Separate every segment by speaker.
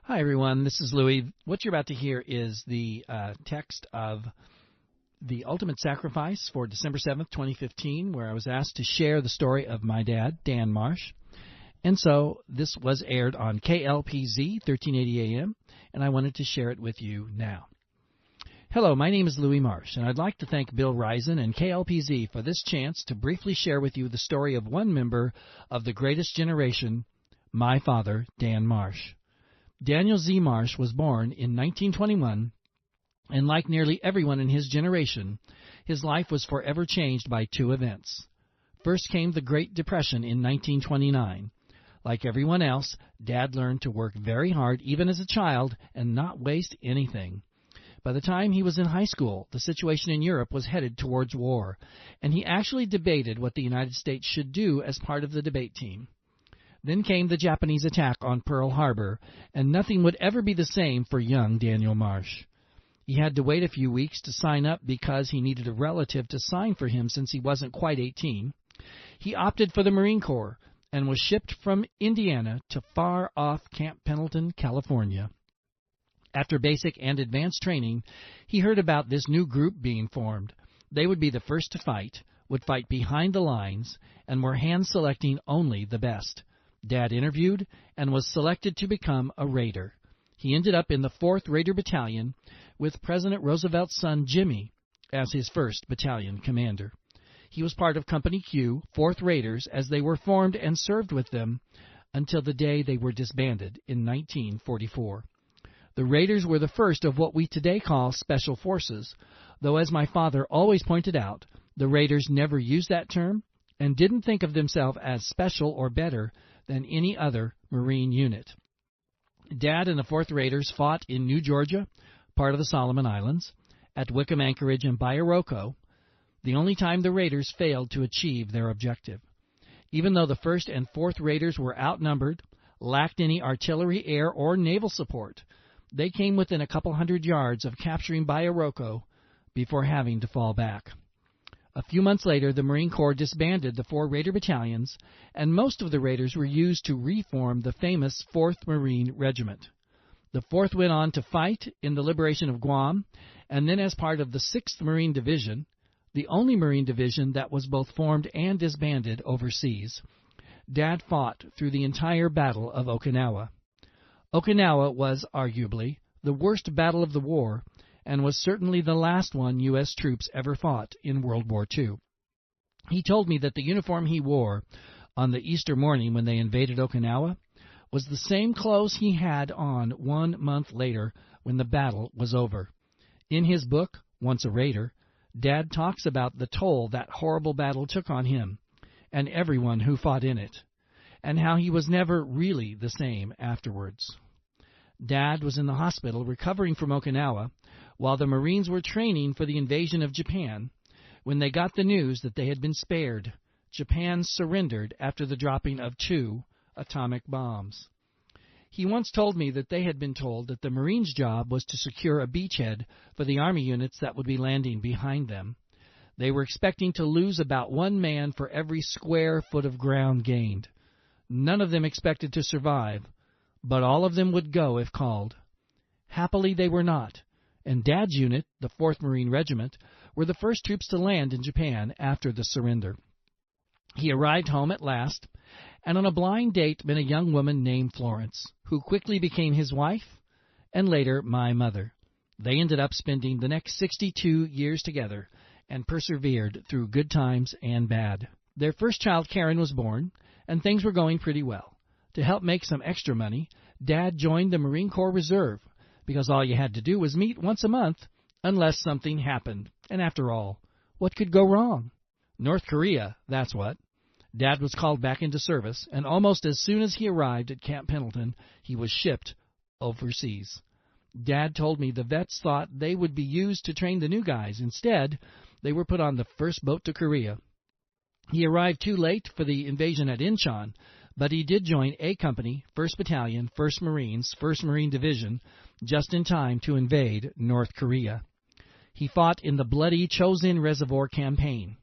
Speaker 1: Hi, everyone. This is Louis. What you're about to hear is the text of The Ultimate Sacrifice for December 7th, 2015, where I was asked to share the story of my dad, Dan Marsh. And so this was aired on KLPZ, 1380 AM, and I wanted to share it with you now. Hello, my name is Louis Marsh, and I'd like to thank Bill Reisen and KLPZ for this chance to briefly share with you the story of one member of the greatest generation, my father, Dan Marsh. Daniel Z. Marsh was born in 1921, and like nearly everyone in his generation, his life was forever changed by two events. First came the Great Depression in 1929. Like everyone else, Dad learned to work very hard even as a child and not waste anything. By the time he was in high school, the situation in Europe was headed towards war, and he actually debated what the United States should do as part of the debate team. Then came the Japanese attack on Pearl Harbor, and nothing would ever be the same for young Daniel Marsh. He had to wait a few weeks to sign up because he needed a relative to sign for him since he wasn't quite 18. He opted for the Marine Corps and was shipped from Indiana to far-off Camp Pendleton, California. After basic and advanced training, he heard about this new group being formed. They would be the first to fight, would fight behind the lines, and were hand-selecting only the best. Dad interviewed and was selected to become a Raider. He ended up in the 4th Raider Battalion with President Roosevelt's son Jimmy as his 1st Battalion commander. He was part of Company Q, 4th Raiders, as they were formed and served with them until the day they were disbanded in 1944. The Raiders were the first of what we today call Special Forces, though as my father always pointed out, the Raiders never used that term and didn't think of themselves as special or better than any other Marine unit. Dad and the 4th Raiders fought in New Georgia, part of the Solomon Islands, at Wickham Anchorage and Bioroco, the only time the Raiders failed to achieve their objective. Even though the 1st and 4th Raiders were outnumbered, lacked any artillery, air, or naval support, they came within a couple hundred yards of capturing Bioroco before having to fall back. A few months later, the Marine Corps disbanded the 4 Raider battalions, and most of the Raiders were used to reform the famous 4th Marine Regiment. The 4th went on to fight in the liberation of Guam, and then as part of the 6th Marine Division, the only Marine division that was both formed and disbanded overseas. Dad fought through the entire Battle of Okinawa. Okinawa was, arguably, the worst battle of the war, and was certainly the last one U.S. troops ever fought in World War II. He told me that the uniform he wore on the Easter morning when they invaded Okinawa was the same clothes he had on 1 month later when the battle was over. In his book, Once a Raider, Dad talks about the toll that horrible battle took on him and everyone who fought in it, and how he was never really the same afterwards. Dad was in the hospital recovering from Okinawa while the Marines were training for the invasion of Japan when they got the news that they had been spared. Japan surrendered after the dropping of 2 atomic bombs. He once told me that they had been told that the Marines' job was to secure a beachhead for the Army units that would be landing behind them. They were expecting to lose about 1 man for every square foot of ground gained. None of them expected to survive, but all of them would go if called. Happily, they were not, and Dad's unit, the 4th Marine Regiment, were the first troops to land in Japan after the surrender. He arrived home at last, and on a blind date met a young woman named Florence, who quickly became his wife, and later my mother. They ended up spending the next 62 years together, and persevered through good times and bad. Their first child, Karen, was born, and things were going pretty well. To help make some extra money, Dad joined the Marine Corps Reserve, because all you had to do was meet once a month, unless something happened. And after all, what could go wrong? North Korea, that's what. Dad was called back into service, and almost as soon as he arrived at Camp Pendleton, he was shipped overseas. Dad told me the vets thought they would be used to train the new guys. Instead, they were put on the first boat to Korea. He arrived too late for the invasion at Incheon, but he did join A Company, 1st Battalion, 1st Marines, 1st Marine Division, just in time to invade North Korea. He fought in the bloody Chosin Reservoir Campaign.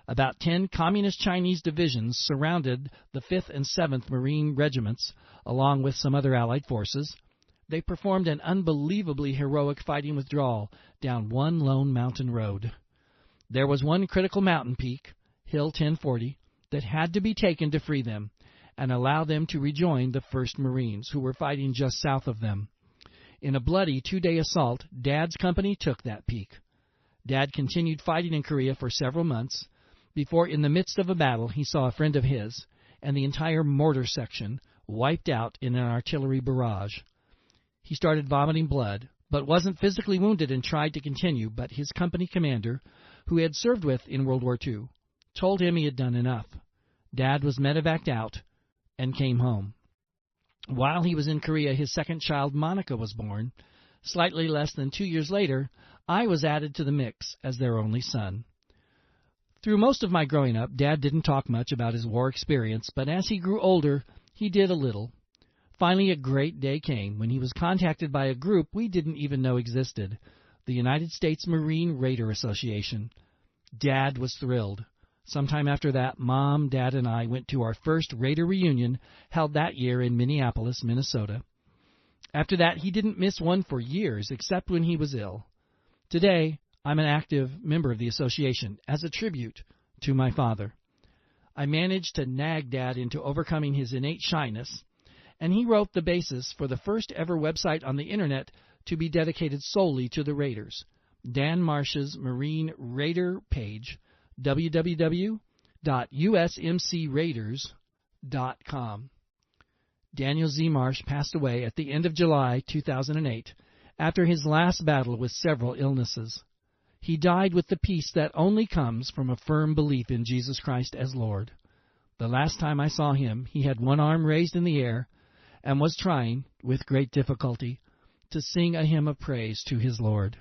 Speaker 1: About 10 Communist Chinese divisions surrounded the 5th and 7th Marine Regiments, along with some other Allied forces. they performed an unbelievably heroic fighting withdrawal down one lone mountain road. There was one critical mountain peak, Hill 1040, that had to be taken to free them and allow them to rejoin the 1st Marines, who were fighting just south of them. In a bloody 2-day assault, Dad's company took that peak. Dad continued fighting in Korea for several months before, in the midst of a battle, he saw a friend of his and the entire mortar section wiped out in an artillery barrage. He started vomiting blood, but wasn't physically wounded and tried to continue, but his company commander, who he had served with in World War II, told him he had done enough. Dad was medevaced out and came home. While he was in Korea, his second child, Monica, was born. Slightly less than 2 years later, I was added to the mix as their only son. Through most of my growing up, Dad didn't talk much about his war experience, but as he grew older, he did a little. Finally, a great day came when he was contacted by a group we didn't even know existed, the United States Marine Raider Association. Dad was thrilled. Sometime after that, Mom, Dad, and I went to our first Raider reunion held that year in Minneapolis, Minnesota. After that, he didn't miss one for years, except when he was ill. Today, I'm an active member of the association as a tribute to my father. I managed to nag Dad into overcoming his innate shyness, and he wrote the basis for the first ever website on the Internet to be dedicated solely to the Raiders, Dan Marsh's Marine Raider page, www.usmcraiders.com. Daniel Z. Marsh passed away at the end of July 2008 after his last battle with several illnesses. He died with the peace that only comes from a firm belief in Jesus Christ as Lord. The last time I saw him, he had one arm raised in the air and was trying, with great difficulty, to sing a hymn of praise to his Lord.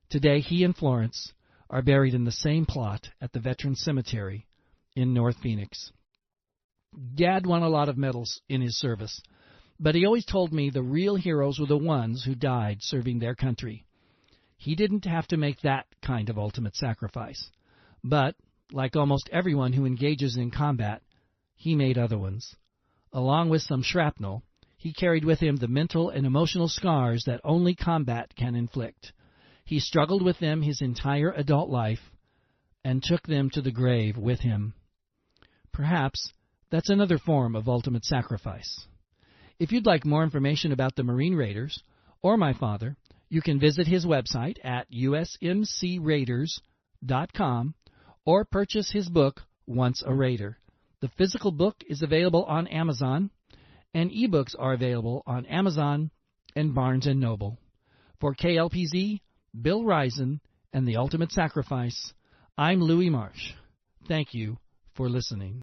Speaker 1: Today, he and Florence are buried in the same plot at the Veterans Cemetery in North Phoenix. Dad won a lot of medals in his service, but he always told me the real heroes were the ones who died serving their country. He didn't have to make that kind of ultimate sacrifice, but, like almost everyone who engages in combat, he made other ones. Along with some shrapnel, he carried with him the mental and emotional scars that only combat can inflict. He struggled with them his entire adult life and took them to the grave with him. Perhaps that's another form of ultimate sacrifice. If you'd like more information about the Marine Raiders or my father, you can visit his website at usmcraiders.com or purchase his book, Once a Raider. The physical book is available on Amazon, and ebooks are available on Amazon and Barnes & Noble. For KLPZ, Bill Reisen, and The Ultimate Sacrifice, I'm Louis Marsh. Thank you for listening.